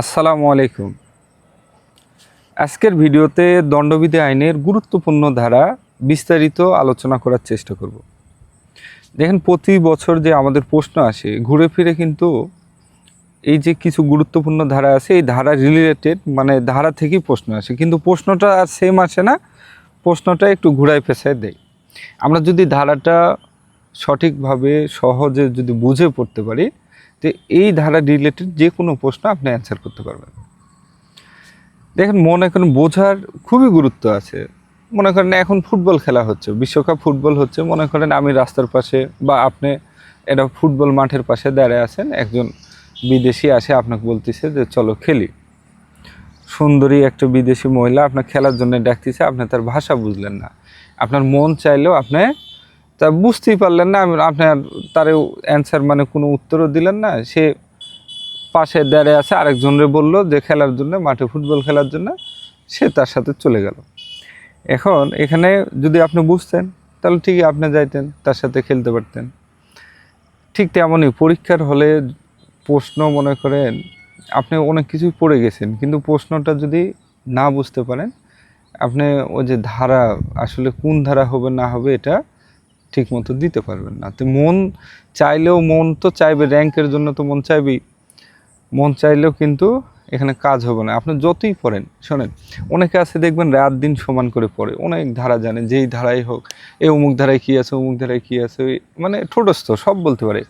আসসালামু আলাইকুম। আজকের ভিডিওতে দণ্ডবিধি আইনের গুরুত্বপূর্ণ ধারা বিস্তারিত আলোচনা করার চেষ্টা করব। দেখেন, প্রতি বছর যে আমাদের প্রশ্ন আসে ঘুরে ফিরে কিন্তু এই যে কিছু গুরুত্বপূর্ণ ধারা আছে, এই ধারা রিলেটেড মানে ধারা থেকেই প্রশ্ন আসে, কিন্তু প্রশ্নটা আর সেম আসে না, প্রশ্নটা একটু ঘুরায় পেঁচায় দেয়। আমরা যদি ধারাটা সঠিকভাবে সহজে যদি বুঝে পড়তে পারি, তো এই ধারা রিলেটেড যে কোনো প্রশ্ন আপনি অ্যান্সার করতে পারবেন। দেখেন, মনে করেন বোঝার খুবই গুরুত্ব আছে। মনে করেন এখন ফুটবল খেলা হচ্ছে, বিশ্বকাপ ফুটবল হচ্ছে, মনে করেন আমি রাস্তার পাশে বা আপনি এটা ফুটবল মাঠের পাশে দাঁড়িয়ে আছেন, একজন বিদেশি আসে আপনাকে বলতেছে যে চলো খেলি। সুন্দরী একটা বিদেশি মহিলা আপনার খেলার জন্য ডাকতেছে, আপনি তার ভাষা বুঝলেন না, আপনার মন চাইলেও আপনি তা বুঝতেই পারলেন না, আপনার তার অ্যান্সার মানে কোনো উত্তরও দিলেন না। সে পাশে দাঁড়িয়ে আছে, আরেকজনের বলল যে খেলার জন্য, মাঠে ফুটবল খেলার জন্য, সে তার সাথে চলে গেল। এখন এখানে যদি আপনি বুঝতেন তাহলে ঠিকই আপনি যাইতেন, তার সাথে খেলতে পারতেন। ঠিক তেমনই পরীক্ষার হলে প্রশ্ন, মনে করেন আপনি অনেক কিছুই পড়ে গেছেন, কিন্তু প্রশ্নটা যদি না বুঝতে পারেন, আপনি ওই যে ধারা আসলে কোন ধারা হবে না হবে এটা ঠিক মতো দিতে পারবেন না। তো মন চাইলেও, মন তো চাইবে, র্যাঙ্কের জন্য তো মন চাইবেই, মন চাইলেও কিন্তু এখানে কাজ হবে না। আপনি যতই পড়েন, শোনেন, অনেকে আছে দেখবেন রাত দিন সমান করে পড়ে, অনেক ধারা জানে, যেই ধারাই হোক, এই অমুক ধারায় কী আছে, অমুক ধারায় কী আছে, মানে ঠোঁটস্থ সব বলতে পারে,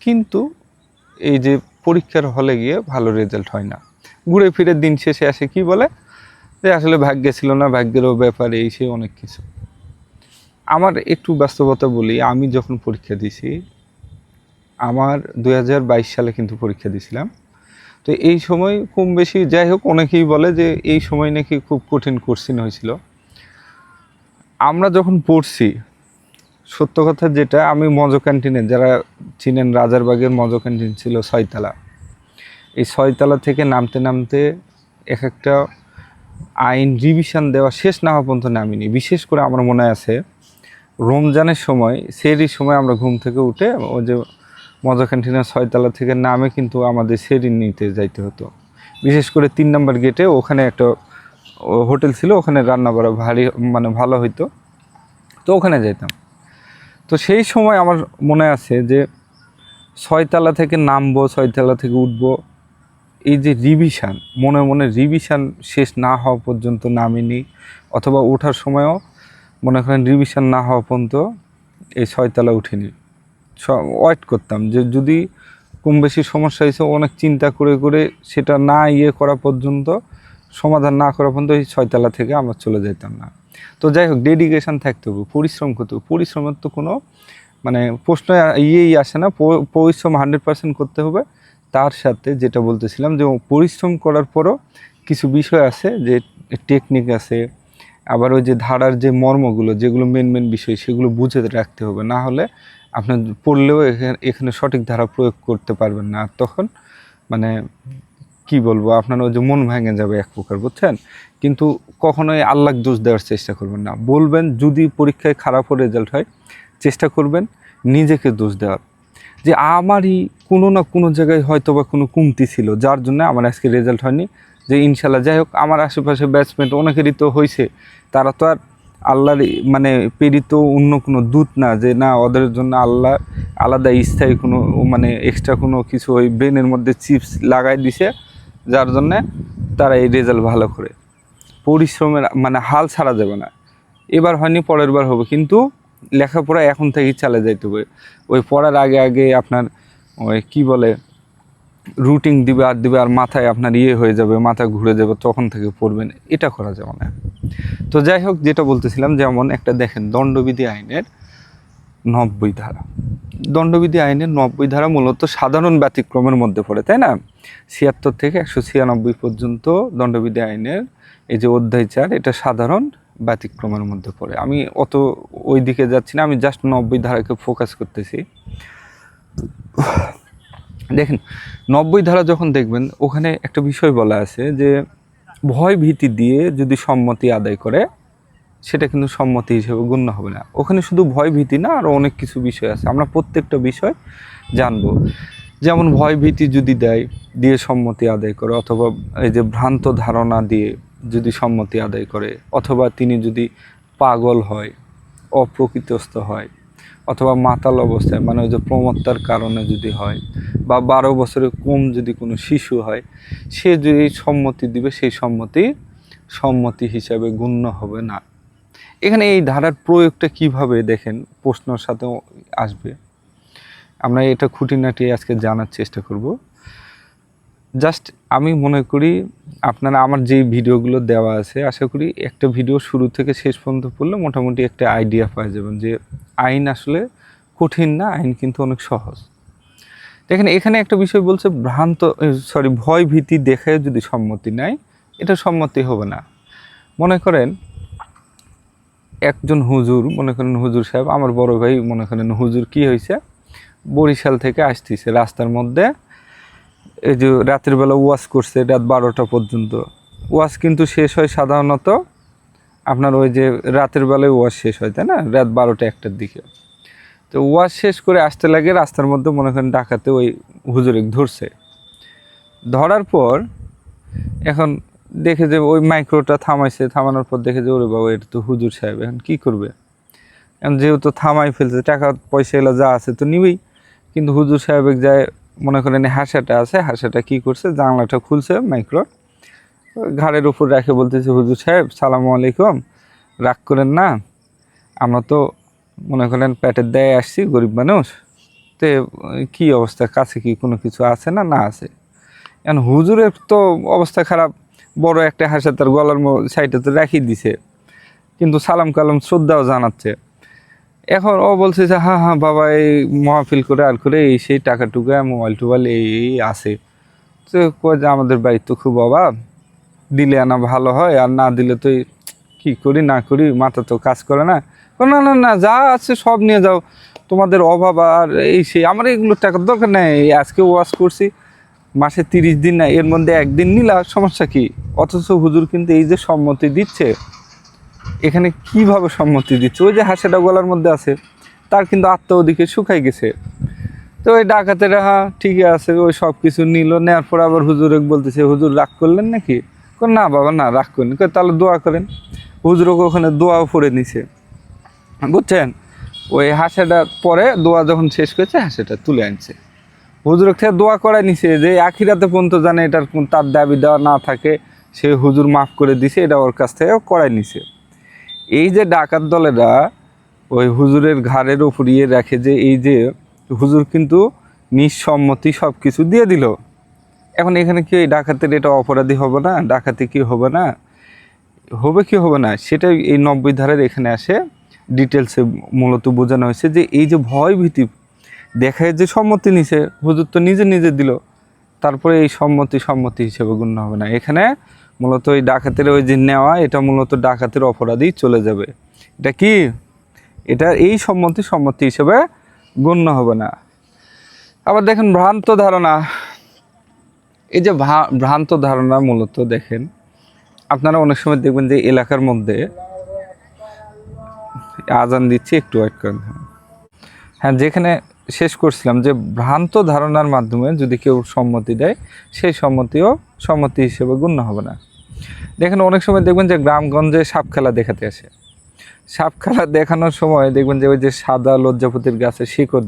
কিন্তু এই যে পরীক্ষার হলে গিয়ে ভালো রেজাল্ট হয় না। ঘুরে ফিরে দিন শেষে আসে কি বলে যে আসলে ভাগ্যে ছিল না, ভাগ্যেরও ব্যাপারে এই সে অনেক কিছু। আমার একটু বাস্তবতা বলি, আমি যখন পরীক্ষা দিছি, আমার 2022 সালে কিন্তু পরীক্ষা দিছিলাম। তো এই সময় কম বেশি যাই হোক, অনেকেই বলে যে এই সময় নাকি খুব কঠিন কোশ্চিন হয়েছিল। আমরা যখন পড়ছি, সত্য কথা যেটা, আমি মজো ক্যান্টিনে, যারা চিনেন রাজারবাগের মজো ক্যান্টিন ছিল ছয়তলা, এই ছয়তলা থেকে নামতে নামতে এক একটা আইন রিভিশন দেওয়া শেষ না হওয়া পর্যন্ত নামিনি। বিশেষ করে আমার মনে আছে রমজানের সময়, সেহরির সময় আমরা ঘুম থেকে উঠে ওই যে মজা ক্যান্টিনের ছয়তলা থেকে নামে কিন্তু আমাদের সেহরি নিতে যাইতে হতো। বিশেষ করে 3 নম্বর গেটে ওখানে একটা হোটেল ছিল, ওখানে রান্না করা ভারী মানে ভালো হইতো, তো ওখানে যাইতাম। তো সেই সময় আমার মনে আছে যে ছয়তলা থেকে নামবো, ছয়তলা থেকে উঠবো, এই যে রিভিশন, মনে মনে রিভিশন শেষ না হওয়া পর্যন্ত নামিনি, অথবা ওঠার সময়ও মনে করেন রিভিশন না হওয়া পর্যন্ত এই ছয়তলা উঠিনি। ওয়েট করতাম যে যদি কম বেশি সমস্যা হয়েছে, অনেক চিন্তা করে করে সেটা না করা পর্যন্ত, সমাধান না করা পর্যন্ত এই ছয়তলা থেকে আমরা চলে যেতাম না। তো যাই হোক, ডেডিকেশান থাকতে হবে, পরিশ্রম করতে হবে। পরিশ্রমের তো কোনো মানে প্রশ্ন আসে না, পরিশ্রম 100% করতে হবে। তার সাথে যেটা বলতেছিলাম যে পরিশ্রম করার পরও কিছু বিষয় আছে, যে টেকনিক আছে, আবার ওই যে ধারার যে মর্মগুলো, যেগুলো মেন মেন বিষয়, সেগুলো বুঝে রাখতে হবে। না হলে আপনার পড়লেও এখানে সঠিক ধারা প্রয়োগ করতে পারবেন না। তখন মানে কি বলবো, আপনার ওই যে মন ভেঙে যাবে এক প্রকার, বুঝছেন। কিন্তু কখনোই আল্লাহকে দোষ দেওয়ার চেষ্টা করবেন না। বলবেন যদি পরীক্ষায় খারাপও রেজাল্ট হয়, চেষ্টা করবেন নিজেকে দোষ দেওয়ার, যে আমারই কোনো না কোনো জায়গায় হয়তো বা কোনো কমতি ছিল, যার জন্য আমার আজকে রেজাল্ট হয়নি। যে ইনশাল্লাহ যাই হোক, আমার আশেপাশে ব্যাটসম্যান অনেকেরই তো হয়েছে, তারা তো আর আল্লাহর মানে প্রেরিত অন্য কোনো দূত না, যে না ওদের জন্য আল্লাহ আলাদা স্থায়ী কোনো মানে এক্সট্রা কোনো কিছু ওই ব্রেনের মধ্যে চিপস লাগাই দিছে, যার জন্যে তারা এই রেজাল্ট ভালো করে। পরিশ্রমের মানে হাল ছাড়া যাবে না। এবার হয়নি, পরের বার হবে, কিন্তু লেখাপড়া এখন থেকেই চালিয়ে যাইতে হবে। ওই পড়ার আগে আগে আপনার ওই কী বলে রুটিন দিবে আর দিবে, আর মাথায় আপনার হয়ে যাবে, মাথা ঘুরে যাবে, তখন থেকে পড়বেন, এটা করা যাবে না। তো যাই হোক, যেটা বলতেছিলাম, যেমন একটা দেখেন দণ্ডবিধি আইনের 90 ধারা। দণ্ডবিধি আইনের 90 ধারা মূলত সাধারণ ব্যতিক্রমের মধ্যে পড়ে, তাই না? 76 থেকে 196 পর্যন্ত দণ্ডবিধি আইনের এই যে অধ্যায় 4, এটা সাধারণ ব্যতিক্রমের মধ্যে পড়ে। আমি অত ওই দিকে যাচ্ছি না, আমি জাস্ট 90 ধারাকে ফোকাস করতেছি। দেখেন, 90 ধারা যখন দেখবেন, ওখানে একটা বিষয় বলা আছে যে ভয় ভীতি দিয়ে যদি সম্মতি আদায় করে, সেটা কিন্তু সম্মতি হিসেবে গণ্য হবে না। ওখানে শুধু ভয় ভীতি না, আরও অনেক কিছু বিষয় আছে, আমরা প্রত্যেকটা বিষয় জানবো। যেমন ভয় ভীতি যদি দেয়, দিয়ে সম্মতি আদায় করে, অথবা এই যে ভ্রান্ত ধারণা দিয়ে যদি সম্মতি আদায় করে, অথবা তিনি যদি পাগল হয়, অপ্রকৃতস্থ হয়, অথবা মাতাল অবস্থায় মানে ওই যে প্রমত্তার কারণে যদি হয়, বা 12 বছরের কম যদি কোনো শিশু হয়, সে যদি সম্মতি দিবে সেই সম্মতি হিসাবে গণ্য হবে না। এখানে এই ধারার প্রয়োগটা কিভাবে দেখেন প্রশ্নের সাথে আসবে, আমরা এটা খুঁটিনাটি আজকে জানার চেষ্টা করব। জাস্ট আমি মনে করি আপনারা আমার যেই ভিডিওগুলো দেওয়া আছে, আশা করি একটা ভিডিও শুরু থেকে শেষ পর্যন্ত পড়লে মোটামুটি একটা আইডিয়া পাওয়া যাবেন যে আইন আসলে কঠিন না, আইন কিন্তু অনেক সহজ। দেখেন এখানে একটা বিষয় বলছে ভয় ভীতি দেখে যদি সম্মতি নেয়, এটা সম্মতি হবে না। মনে করেন একজন হুজুর, মনে করেন হুজুর সাহেব, আমার বড় ভাই, মনে করেন হুজুর কি হয়েছে, বরিশাল থেকে আসতেছে, রাস্তার মধ্যে এই যে রাতের বেলা ওয়াজ করছে রাত 12টা পর্যন্ত। ওয়াজ কিন্তু শেষ হয় সাধারণত আপনার ওই যে রাতের বেলায় ওয়াজ শেষ হয়, তাই না, রাত 12টা 1টার দিকে। তো ওয়াজ শেষ করে আসতে লাগে, রাস্তার মধ্যে মনে করেন ডাকাতে ওই হুজুরে ধরছে। ধরার পর এখন দেখে যে ওই মাইক্রোটা থামাইছে, থামানোর পর দেখে যে ওরে বাবা এটা তো হুজুর সাহেব, এখন কী করবে। এখন যেহেতু থামাই ফেলছে, টাকা পয়সা এলা যা আছে তো নিবেই, কিন্তু হুজুর সাহেব যায় মনে করেন হাসাটা আছে, হাসাটা কি করছে, জানলাটা খুলছে মাইক্রো, ঘাড়ের উপর রেখে বলতেছে, হুজুর সাহেব সালামু আলাইকুম, রাগ করেন না, আমরা তো মনে করেন পেটের দায়ে আসছি, গরিব মানুষ, তে কী অবস্থা, কাছে কি কোনো কিছু আছে না, না আছে। এখন হুজুরের তো অবস্থা খারাপ, বড় একটা হাসা তার গলার সাইডে তো রাখিয়ে দিছে, কিন্তু সালাম কালাম শ্রদ্ধাও জানাচ্ছে। এখন ও বলছে যে হ্যাঁ হ্যাঁ বাবা, এই মহাফিল করে আর করে এই সেই টাকা টুকা মোবাইল টোবাইল এই আছে, তো কয় যে আমাদের বাড়ির তো খুব অভাব, দিলে আনা ভালো হয়, আর না দিলে তো কী করি না করি, মাথা তো কাজ করে না। না না না, যা আছে সব নিয়ে যাও, তোমাদের অভাব আর এই সেই, আমার এগুলো টাকার দরকার নেই, আজকে ওয়াশ করছি, মাসে 30 দিন না, এর মধ্যে একদিন নিলা সমস্যা কি। অথচ হুজুর কিন্তু এই যে সম্মতি দিচ্ছে, এখানে কিভাবে সম্মতি দিচ্ছে, ওই যে হাসাটা গলার মধ্যে আছে, তার কিন্তু আত্মা ওদিকে শুকাই গেছে। তো ওই ডাকাতেরা হ্যাঁ ঠিকই আছে, ওই সব কিছু নিল, নেওয়ার পর আবার হুজুর বলতেছে, হুজুর রাগ করলেন নাকি, না বাবা না রাগ করেন, তাহলে দোয়া করেন। হুজুরকে ওখানে দোয়াও পড়ে নিছে, বুঝছেন। ওই হাসাটা পরে দোয়া যখন শেষ করেছে, হাসাটা তুলে আনছে, হুজুর থেকে দোয়া করাই নিছে যে আখিরাতে পর্যন্ত জানে এটার তার দাবি দেওয়া না থাকে, সে হুজুর মাফ করে দিছে, এটা ওর কাছ থেকে করাই নিছে। এই যে ডাকাত দলেরা ওই হুজুরের ঘাড়ের উপর ইয়ে রাখে যে এই যে হুজুর কিন্তু নিঃসম্মতি সব কিছু দিয়ে দিল, এখন এখানে কি এই ডাকাতের এটা অপরাধী হবে না, ডাকাতি কি হবে না, হবে কি হবে না, সেটাই এই 90 ধারার এখানে আসে ডিটেলসে মূলত বোঝানো হয়েছে যে এই যে ভয় ভীতি দেখায় যে সম্মতি নিছে, হুজুর তো নিজে নিজে দিল, তারপরে এই সম্মতি হিসেবে গণ্য হবে না। এখানে মূলত ওই ডাকাতের ওই যে নেওয়া, এটা মূলত ডাকাতের অপরাধী চলে যাবে, এটা কি, এটা এই সম্মতি হিসেবে গণ্য হবে না। আবার দেখেন ভ্রান্ত ধারণা, এই যে ভ্রান্ত ধারণা মূলত দেখেন আপনারা অনেক সময় দেখবেন যে এলাকার মধ্যে আজান দিচ্ছে, একটু ওয়েট করেন। হ্যাঁ, যেখানে শেষ করছিলাম যে ভ্রান্ত ধারণার মাধ্যমে যদি কেউ সম্মতি দেয়, সেই সম্মতি হিসেবে গণ্য হবে না। দেখেন অনেক সময় দেখবেন যে গ্রামগঞ্জে সাপ খেলা দেখাতে আসে, সাপ খেলা দেখানোর সময় দেখবেন যে ওই যে সাদা লজ্জাপতির গাছে শিকড়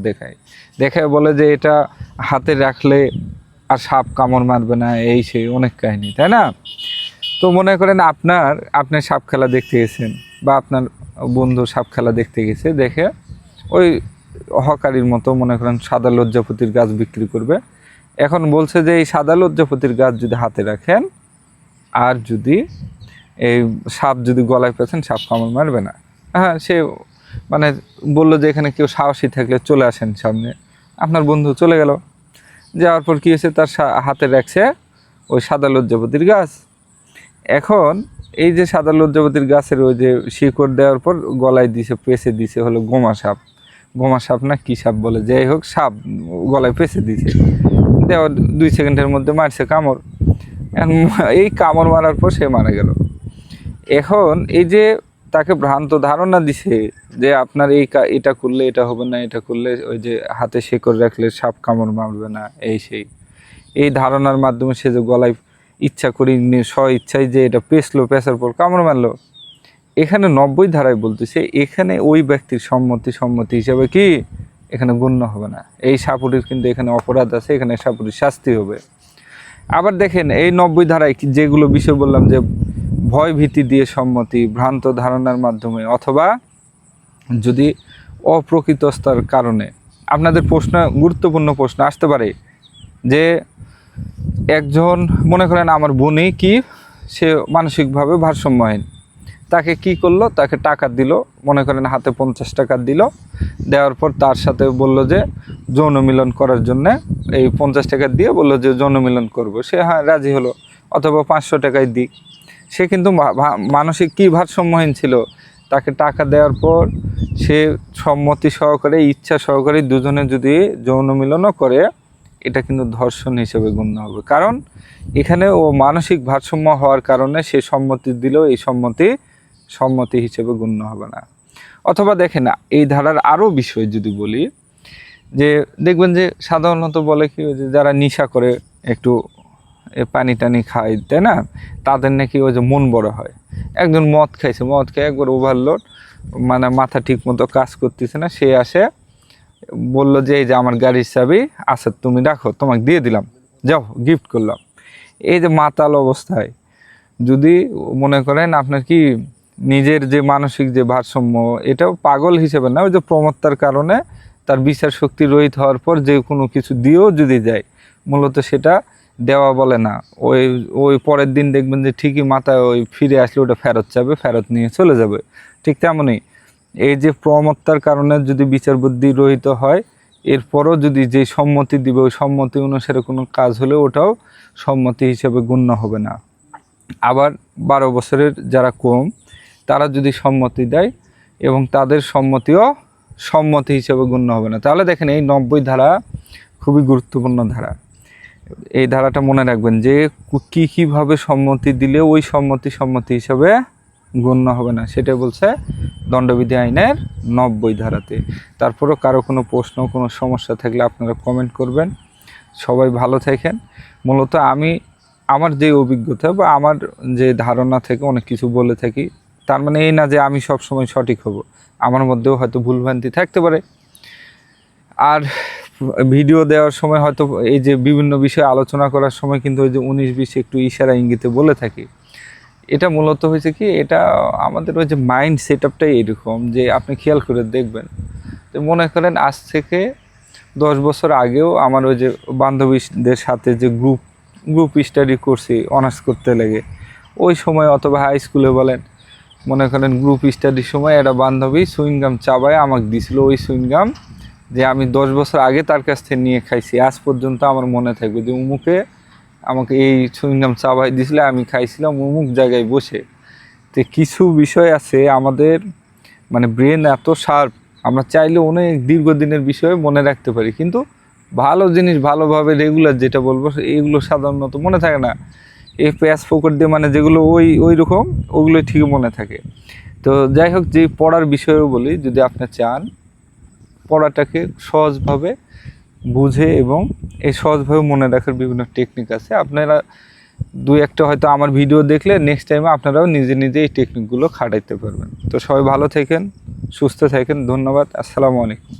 দেখায় বলে যে এটা হাতে রাখলে আর সাপ কামড় মারবে না, এই সেই অনেক কাহিনী, তাই না। তো মনে করেন আপনি সাপ খেলা দেখতে গেছেন, বা আপনার বন্ধু সাপ খেলা দেখতে গেছে, দেখে ওই হকারির মতো মনে করেন সাদা লজ্জাপতির গাছ বিক্রি করবে। এখন বলছে যে এই সাদা লজ্জাপতির গাছ যদি হাতে রাখেন, আর যদি এই সাপ যদি গলায় পেয়েছেন, সাপ কামড় মারবে না। হ্যাঁ, সে মানে বললো যে এখানে কেউ সাহসী থাকলে চলে আসেন সামনে। আপনার বন্ধু চলে গেল, যাওয়ার পর কী হয়েছে, তার হাতে রাখছে ওই সাদা লজ্জাপতির গাছ। এখন এই যে সাদা লজ্জাপতির গাছের ওই যে শিকড় দেওয়ার পর গলায় দিছে, পেঁচে দিছে হলো গোমা সাপ না কি সাপ বলে, যাই হোক সাপ গলায় পেঁচে দিছে, দেওয়া 2 সেকেন্ডের মধ্যে মারছে কামড়। এই কামড় মারার পর সে মারা গেল। এখন এই যে তাকে ভ্রান্ত ধারণা দিছে যে আপনার এটা করলে এটা হবে না, এটা করলে ওই যে হাতে শেকড় রাখলে সাপ কামড় মারবে না, সেই এই ধারণার মাধ্যমে সে যে গলায় ইচ্ছা করি স্ব ইচ্ছায় যে এটা পেঁচার পর কামড় মারলো। এখানে 90 ধারায় বলতেছে এখানে ওই ব্যক্তির সম্মতি হিসাবে কি এখানে গণ্য হবে না। এই সাপুরির কিন্তু এখানে অপরাধ আছে, এখানে সাপুরির শাস্তি হবে। আবার দেখেন এই 90 ধারায় যেগুলো বিষয় বললাম যে ভয় ভীতি দিয়ে সম্মতি, ভ্রান্ত ধারণার মাধ্যমে, অথবা যদি অপ্রকৃতস্থার কারণে। আপনাদের প্রশ্ন, গুরুত্বপূর্ণ প্রশ্ন আসতে পারে যে একজন মনে করেন আমার বোনই কি সে মানসিকভাবে ভারসাম্যহীন, তাকে কি করলো, তাকে টাকা দিল, মনে করেন হাতে 50 টাকা দিল, দেওয়ার পর তার সাথে বলল যে যৌন মিলন করার জন্য, এই 50 টাকা দিয়ে বললো যে যৌন মিলন করবো, সে হ্যাঁ রাজি হলো, অথবা 500 টাকায় দিক, সে কিন্তু মানসিক কি ভারসাম্যহীন ছিল। তাকে টাকা দেওয়ার পর সে সম্মতি সহকারে, ইচ্ছা সহকারে দুজনে যদি যৌন মিলনও করে, এটা কিন্তু ধর্ষণ হিসেবে গণ্য হবে। কারণ এখানে ও মানসিক ভারসাম্য হওয়ার কারণে সে সম্মতি দিল, এই সম্মতি হিসেবে গণ্য হবে না। অথবা দেখেন এই ধারার আরও বিষয় যদি বলি, যে দেখবেন যে সাধারণত বলে কি ওই যে যারা নেশা করে একটু পানি টানি খায়, তাই না, তাদের নাকি ওই যে মন বড় হয়। একজন মদ খাইছে, মদ খেয়ে একবার ওভারলোড, মানে মাথা ঠিক মতো কাজ করতেছে না, সে আসে বললো যে এই যে আমার গাড়ির চাবি আচ্ছা তুমি রাখো, তোমাকে দিয়ে দিলাম, যাও গিফট করলাম। এই যে মাতাল অবস্থায় যদি মনে করেন আপনার কি নিজের যে মানসিক যে ভারসাম্য, এটাও পাগল হিসেবে না, ওই যে প্রমত্তার কারণে তার বিচার শক্তি রহিত হওয়ার পর যে কোনো কিছু দিয়েও যদি যায়, মূলত সেটা দেওয়া বলে না। ওই পরের দিন দেখবেন যে ঠিকই মাথায় ওই ফিরে আসলে ওটা ফেরত যাবে, ফেরত নিয়ে চলে যাবে। ঠিক তেমনই এই যে প্রমত্তার কারণে যদি বিচার বুদ্ধি রহিত হয়, এরপরও যদি যে সম্মতি দিবে ওই সম্মতি অনুসারে কোনো কাজ হলে ওটাও সম্মতি হিসেবে গণ্য হবে না। আবার 12 বছরের যারা কম, তারা যদি সম্মতি দেয় এবং তাদের সম্মতিও সম্মতি হিসেবে গণ্য হবে না। তাহলে দেখেন এই 90 ধারা খুবই গুরুত্বপূর্ণ ধারা। এই ধারাটা মনে রাখবেন যে কীভাবে সম্মতি দিলে ওই সম্মতি হিসাবে গণ্য হবে না, সেটা বলছে দণ্ডবিধি আইনের 90 ধারাতে। তারপরেও কারো কোনো প্রশ্ন, কোনো সমস্যা থাকলে আপনারা কমেন্ট করবেন। সবাই ভালো থাকেন। মূলত আমি আমার যে অভিজ্ঞতা বা আমার যে ধারণা থেকে অনেক কিছু বলে থাকি, তার মানে এই না যে আমি সব সময় সঠিক হব, আমার মধ্যেও হয়তো ভুলভ্রান্তি থাকতে পারে। আর ভিডিও দেওয়ার সময় হয়তো এই যে বিভিন্ন বিষয়ে আলোচনা করার সময় কিন্তু ওই যে 19-20 একটু ইশারা ইঙ্গিতে বলে থাকি। এটা মূলত হয়েছে কি, এটা আমাদের ওই যে মাইন্ড সেট আপটাই এরকম যে আপনি খেয়াল করে দেখবেন যে মনে করেন আজ থেকে 10 বছর আগেও আমার ওই যে বান্ধবীদের সাথে যে গ্রুপ স্টাডি করছি অনার্স করতে লেগে, ওই সময় অথবা হাই স্কুলে বলেন, মনে করেন গ্রুপ স্টাডির সময় একটা বান্ধবী সুইংগাম চাবায় আমাকে দিছিল। ওই সুইংগাম যে আমি 10 বছর আগে তার কাছ থেকে নিয়ে খাইছি, আজ পর্যন্ত আমার মনে থাকবে যে উমুকে আমাকে এই সুইংগাম চাবাই দিয়েছিল, আমি খাইছিলাম অমুক জায়গায় বসে। তো কিছু বিষয় আছে আমাদের, মানে ব্রেন এত শার্প, আমরা চাইলে অনেক দীর্ঘদিনের বিষয়ে মনে রাখতে পারি, কিন্তু ভালো জিনিস ভালোভাবে রেগুলার যেটা বলবো এগুলো সাধারণত মনে থাকে না। এই প্যাস ফোকট দিয়ে মানে যেগুলো ওই রকম ওগুলো ঠিকই মনে থাকে। তো যাই হোক, যে পড়ার বিষয়েও বলি, যদি আপনি চান পড়াটাকে সহজভাবে বুঝে এবং এই সহজভাবে মনে রাখার বিভিন্ন টেকনিক আছে, আপনারা 2-1টা হয়তো আমার ভিডিও দেখলে নেক্সট টাইমে আপনারাও নিজে এই টেকনিকগুলো খাটাইতে পারবেন। তো সবাই ভালো থাকেন, সুস্থ থাকেন, ধন্যবাদ, আসসালামু আলাইকুম।